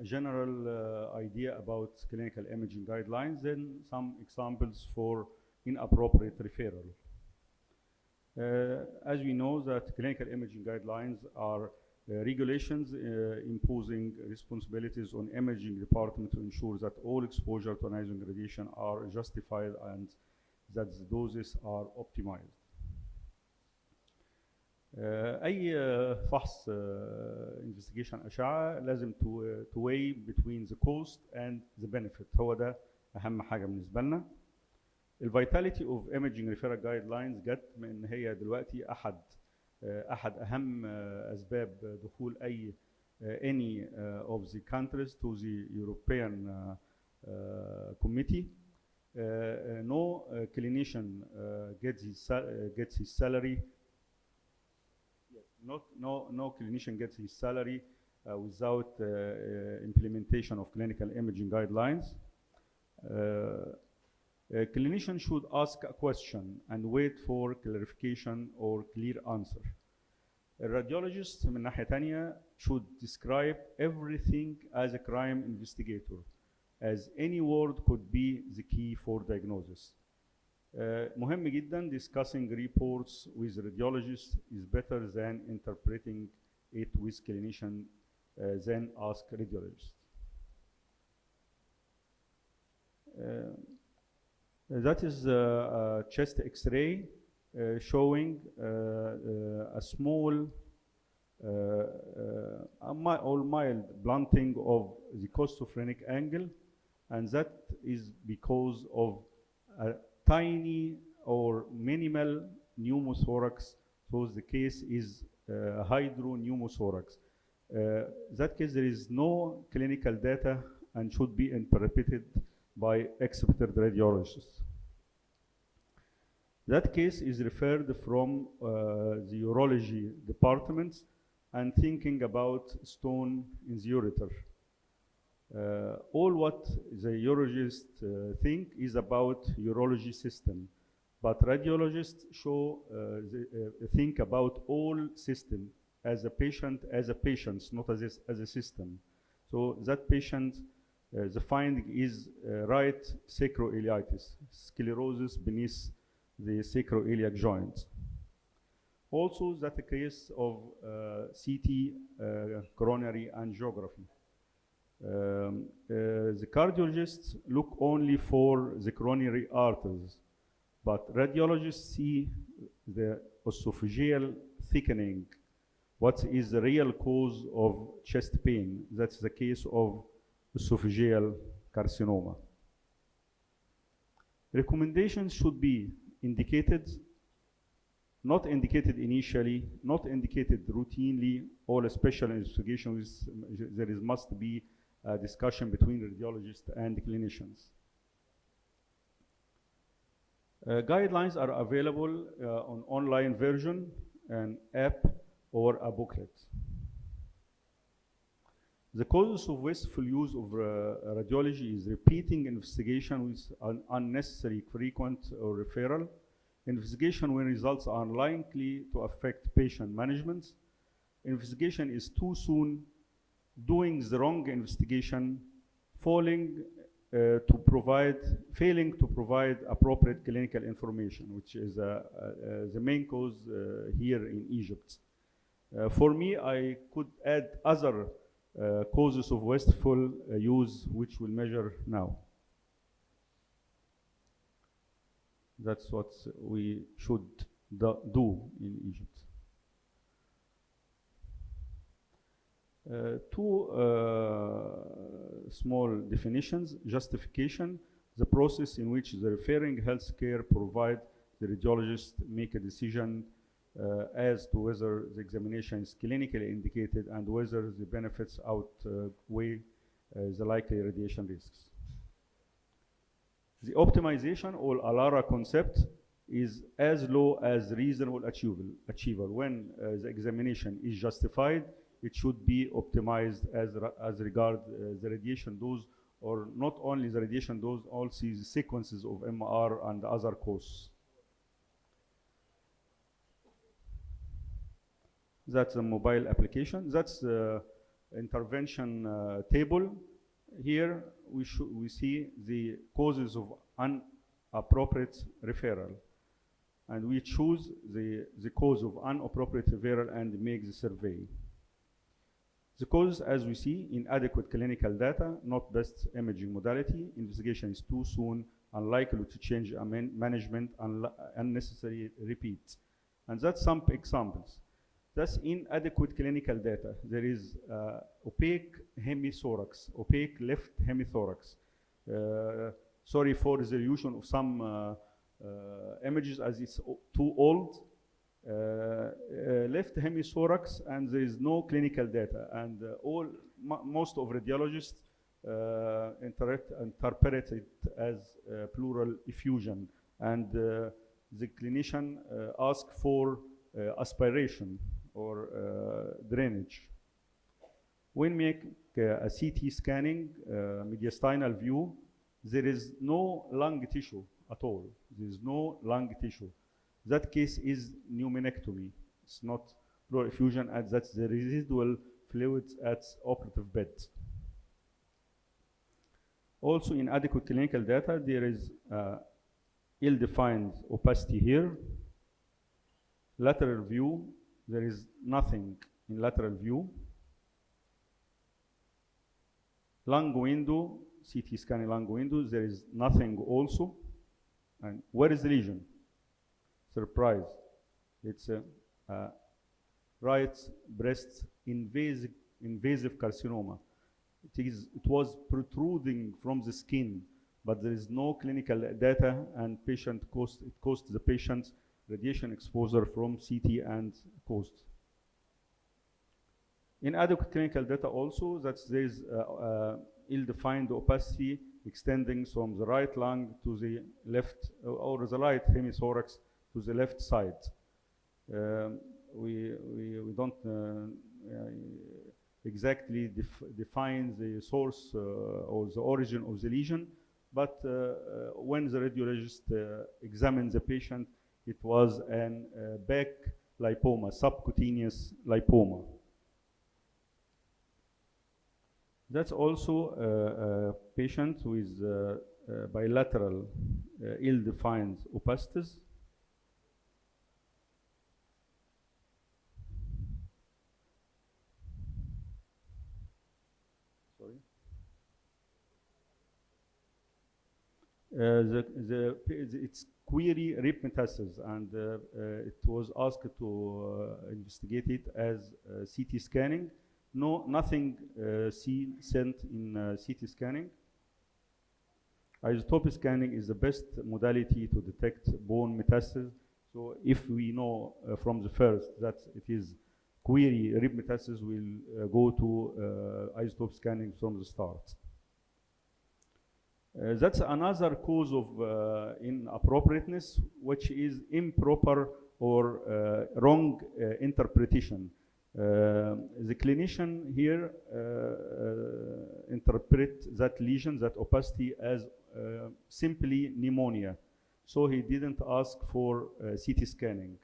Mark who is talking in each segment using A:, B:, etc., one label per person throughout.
A: a general idea about clinical imaging guidelines, then some examples for inappropriate referral. As we know that clinical imaging guidelines are regulations imposing responsibilities on imaging department to ensure that all exposure to ionizing radiation are justified and that the doses are optimized. أي فحص investigation أشعة لازم to weigh between the cost and the benefit. هو ده أهم حاجة بالنسبة لنا. الفيتاليتي اوف ايمجنج ريفيرال جايد لاينز جت من ان هي دلوقتي احد اهم اسباب دخول اي any of the countries to the European committee. No clinician gets his salary. No clinician gets his salary without implementation of clinical imaging guidelines. A clinician should ask a question and wait for clarification or clear answer. A radiologist من ناحية تانية should describe everything as a crime investigator, as any word could be the key for diagnosis. مهم جدا discussing reports with radiologists is better than interpreting it with clinician than ask radiologists. That is a chest X-ray showing a small or mild blunting of the costophrenic angle, and that is because of a tiny or minimal pneumothorax. So the case is hydropneumothorax. That case there is no clinical data and should be interpreted by expert radiologists. That case is referred from the urology departments and thinking about stone in the ureter. All what the urologist think is about urology system, but radiologists think about all system as a patient, not as a system. So that patient, the finding is right sacroiliitis, sclerosis beneath the sacroiliac joint. Also, that a case of CT coronary angiography. The cardiologists look only for the coronary arteries, but radiologists see the esophageal thickening. What is the real cause of chest pain? That's the case of esophageal carcinoma. Recommendations should be indicated, not indicated initially, not indicated routinely, or a special investigation. There must be a discussion between radiologists and clinicians. Guidelines are available on online version, an app, or a booklet. The causes of wasteful use of radiology is repeating investigation with an unnecessary frequent or referral, investigation when results are unlikely to affect patient management, investigation is too soon, doing the wrong investigation, failing to provide appropriate clinical information, which is the main cause here in Egypt. For me, I could add other causes of wasteful use, which we'll measure now. That's what we should do in Egypt. Two small definitions. Justification, the process in which the referring healthcare provider, the radiologist, make a decision as to whether the examination is clinically indicated and whether the benefits outweigh the likely radiation risks. The optimization or ALARA concept is as low as reasonable achievable. When the examination is justified, it should be optimized as regard the radiation dose, or not only the radiation dose, also the sequences of MR and other costs. That's a mobile application. That's intervention table. Here we see the causes of inappropriate referral. And we choose the cause of inappropriate referral and make the survey. The cause, as we see, inadequate clinical data, not best imaging modality, investigation is too soon, unlikely to change management, unnecessary repeats. And that's some examples. That's inadequate clinical data. There is opaque hemithorax, opaque left hemithorax. Sorry for resolution of some images as it's too old. Left hemithorax, and there is no clinical data. And most of radiologists interpret it as pleural effusion. And the clinician asks for aspiration or drainage. When make a CT scanning, mediastinal view, there is no lung tissue at all. There is no lung tissue. That case is pneumonectomy. It's not pleural effusion, and that's the residual fluids at operative bed. Also, inadequate clinical data, there is ill-defined opacity here. Lateral view, there is nothing in lateral view. Lung window, CT scanning lung window, there is nothing also. And where is the lesion? Surprise. It's a right breast invasive carcinoma. It was protruding from the skin, but there is no clinical data, and it cost the patient radiation exposure from CT and cost. Inadequate clinical data also, that there is ill-defined opacity extending from the right lung to the left, or the right hemithorax to the left side. We don't exactly define the source or the origin of the lesion, but when the radiologist examined the patient, it was an back lipoma, subcutaneous lipoma. That's also a patient with bilateral ill-defined opacities. Sorry. It's query rib metastasis, and it was asked to investigate it as CT scanning. Nothing sent in CT scanning. Isotope scanning is the best modality to detect bone metastasis. So if we know from the first that it is query rib metastasis, we'll go to isotope scanning from the start. That's another cause of inappropriateness, which is improper or wrong interpretation. The clinician here interpret that lesion, that opacity, as simply pneumonia. So he didn't ask for CT scanning.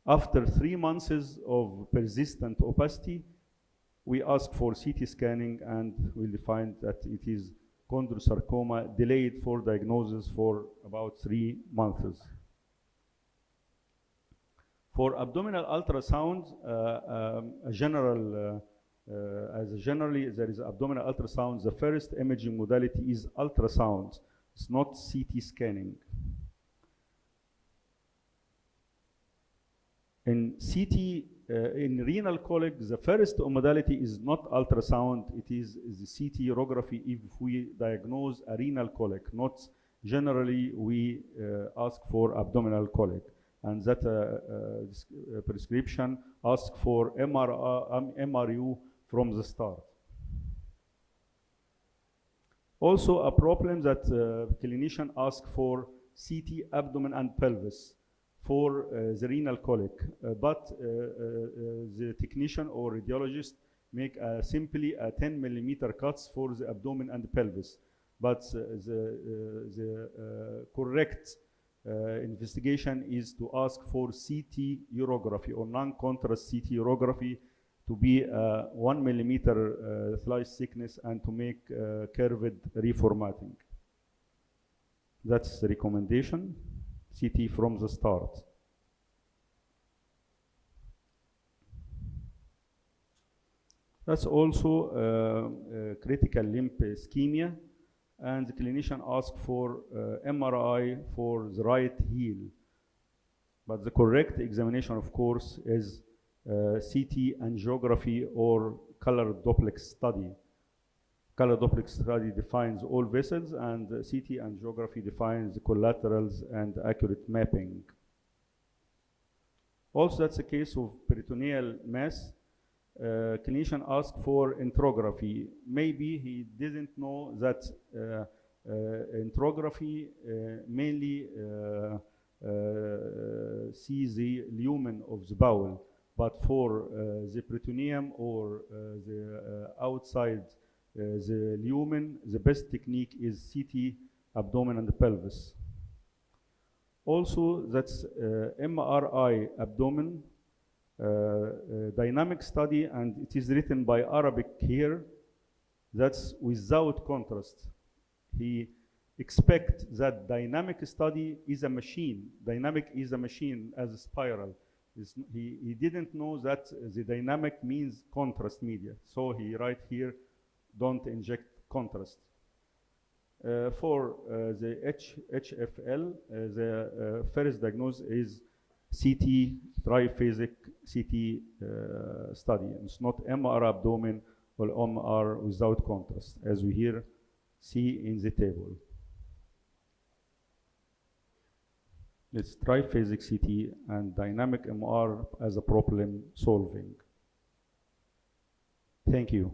A: After 3 months of persistent opacity, we asked for CT scanning, and we find that it is chondrosarcoma, delayed for diagnosis for about 3 months. For abdominal ultrasound, generally there is abdominal ultrasound. The first imaging modality is ultrasound. It's not CT scanning. In in renal colic, the first modality is not ultrasound. It is the CT urography if we diagnose a renal colic. Not generally we ask for abdominal colic. And that prescription asks for MRU from the start. Also, a problem that clinician ask for CT abdomen and pelvis for the renal colic, but the technician or radiologist make simply a 10 millimeter cuts for the abdomen and the pelvis. But the correct investigation is to ask for CT urography or non-contrast CT urography to be 1 millimeter slice thickness and to make curved reformatting. That's the recommendation, CT from the start. That's also critical limb ischemia, and the clinician asks for MRI for the right heel. But the correct examination, of course, is CT angiography or color duplex study. Color duplex study defines all vessels, and CT angiography defines the collaterals and accurate mapping. Also, that's a case of peritoneal mass. Clinician asked for enterography. Maybe he didn't know that enterography mainly sees the lumen of the bowel, but for the peritoneum or the outside the lumen, the best technique is CT abdomen and the pelvis. Also, that's MRI abdomen. Dynamic study, and it is written by Arabic here. That's without contrast. He expects that dynamic study is a machine. Dynamic is a machine as a spiral. He didn't know that the dynamic means contrast media. So he write here, don't inject contrast. For the HFL, the first diagnosis is CT, triphasic CT study. It's not MR abdomen or MR without contrast, as we here see in the table. It's triphasic CT and dynamic MR as a problem solving. Thank you.